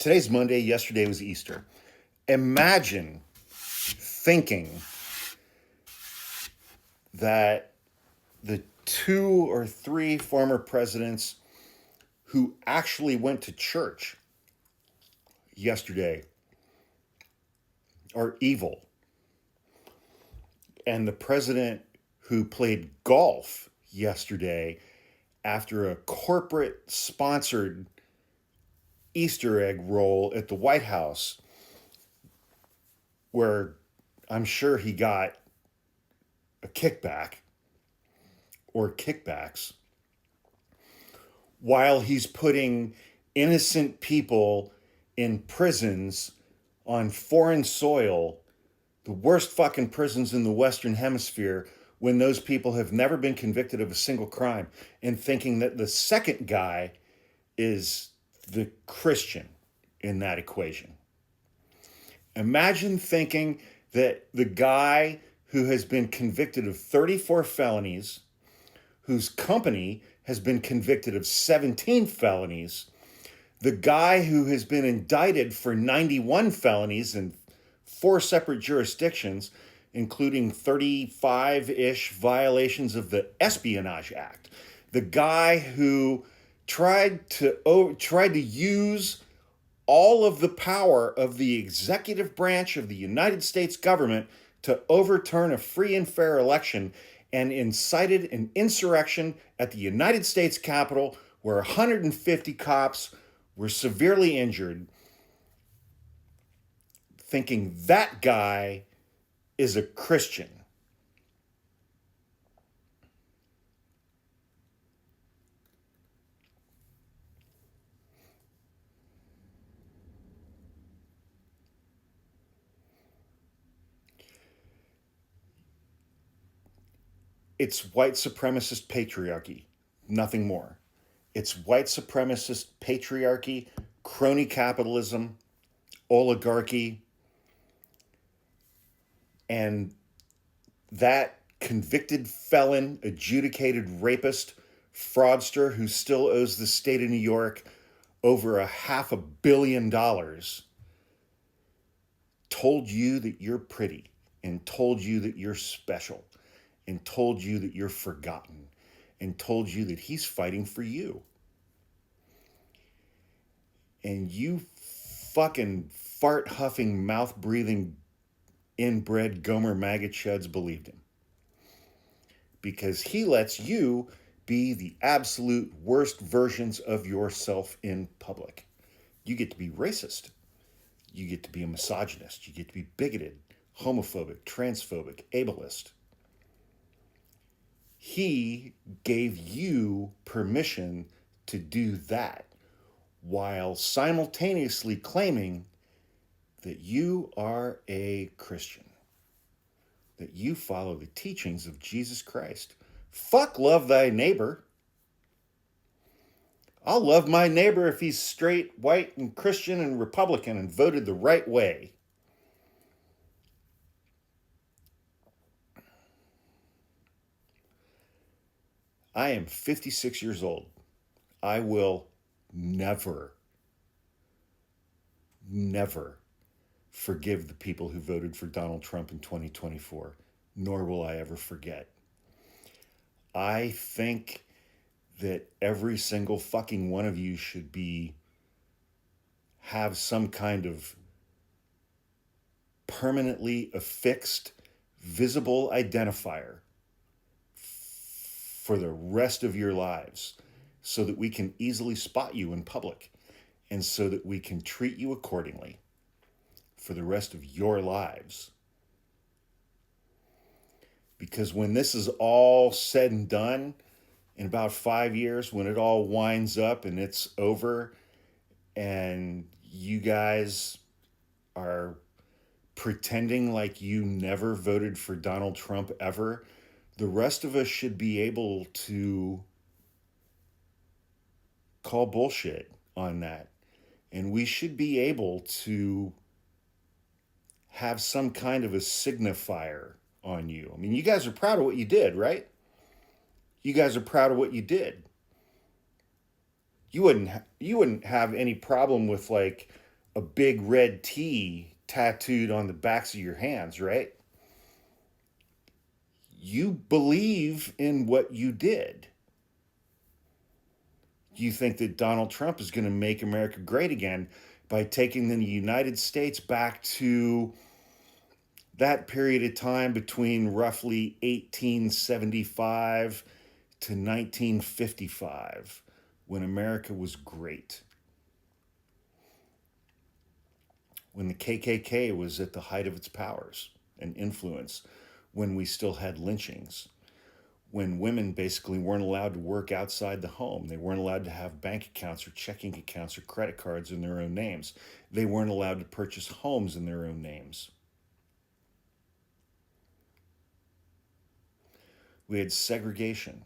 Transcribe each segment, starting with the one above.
Today's Monday. Yesterday was Easter. Imagine thinking that the 2 or 3 former presidents who actually went to church yesterday are evil, and the president who played golf yesterday after a corporate sponsored Easter egg roll at the White House, where I'm sure he got a kickback or kickbacks, while he's putting innocent people in prisons on foreign soil, the worst fucking prisons in the Western Hemisphere, when those people have never been convicted of a single crime, and thinking that the second guy is the Christian in that equation. Imagine thinking that the guy who has been convicted of 34 felonies, whose company has been convicted of 17 felonies, the guy who has been indicted for 91 felonies in 4 separate jurisdictions, including 35-ish violations of the Espionage Act, the guy who tried to use all of the power of the executive branch of the United States government to overturn a free and fair election, and incited an insurrection at the United States Capitol where 150 cops were severely injured, thinking that guy is a Christian. It's white supremacist patriarchy, nothing more. It's white supremacist patriarchy, crony capitalism, oligarchy, and that convicted felon, adjudicated rapist, fraudster who still owes the state of New York over $500 million told you that you're pretty, and told you that you're special, and told you that you're forgotten, and told you that he's fighting for you. And you fucking fart huffing, mouth breathing, inbred Gomer maggot chuds believed him. Because he lets you be the absolute worst versions of yourself in public. You get to be racist. You get to be a misogynist. You get to be bigoted, homophobic, transphobic, ableist. He gave you permission to do that, while simultaneously claiming that you are a Christian, that you follow the teachings of Jesus Christ. Fuck love thy neighbor. I'll love my neighbor if he's straight, white, and Christian and Republican and voted the right way. I am 56 years old. I will never forgive the people who voted for Donald Trump in 2024, nor will I ever forget. I think that every single fucking one of you should have some kind of permanently affixed, visible identifier for the rest of your lives, so that we can easily spot you in public, and so that we can treat you accordingly for the rest of your lives. Because when this is all said and done, in about 5 years, when it all winds up and it's over, and you guys are pretending like you never voted for Donald Trump ever, the rest of us should be able to call bullshit on that. And we should be able to have some kind of a signifier on you. I mean, you guys are proud of what you did, right? You guys are proud of what you did. You wouldn't have any problem with, like, a big red T tattooed on the backs of your hands, right? You believe in what you did. You think that Donald Trump is going to make America great again by taking the United States back to that period of time between roughly 1875 to 1955 when America was great, when the KKK was at the height of its powers and influence, when we still had lynchings, when women basically weren't allowed to work outside the home. They weren't allowed to have bank accounts or checking accounts or credit cards in their own names. They weren't allowed to purchase homes in their own names. We had segregation.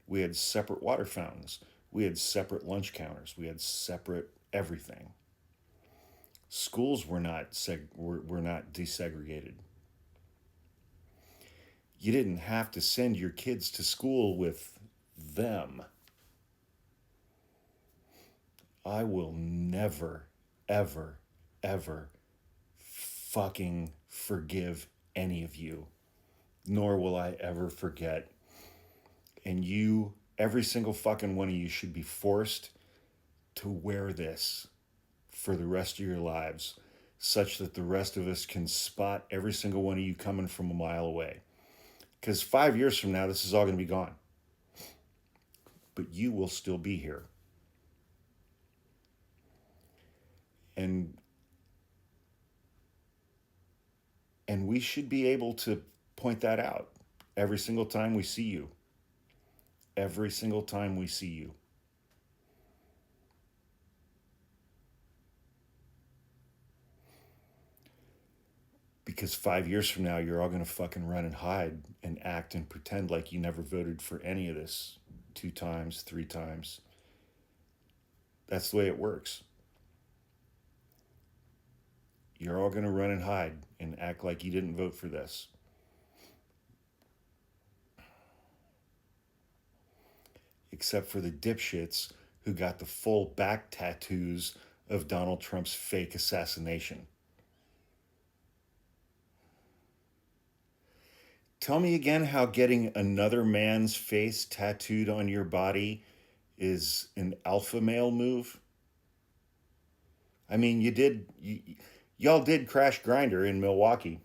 We had separate water fountains. We had separate lunch counters. We had separate everything. Schools were not desegregated. You didn't have to send your kids to school with them. I will never, ever, ever fucking forgive any of you, nor will I ever forget. And you, every single fucking one of you, should be forced to wear this for the rest of your lives, such that the rest of us can spot every single one of you coming from a mile away. Because 5 years from now, this is all going to be gone. But you will still be here. And we should be able to point that out every single time we see you. Every single time we see you. Because 5 years from now, you're all going to fucking run and hide and act and pretend like you never voted for any of this 2 times, 3 times. That's the way it works. You're all going to run and hide and act like you didn't vote for this. Except for the dipshits who got the full back tattoos of Donald Trump's fake assassination. Tell me again how getting another man's face tattooed on your body is an alpha male move. I mean, y'all did crash Grinder in Milwaukee.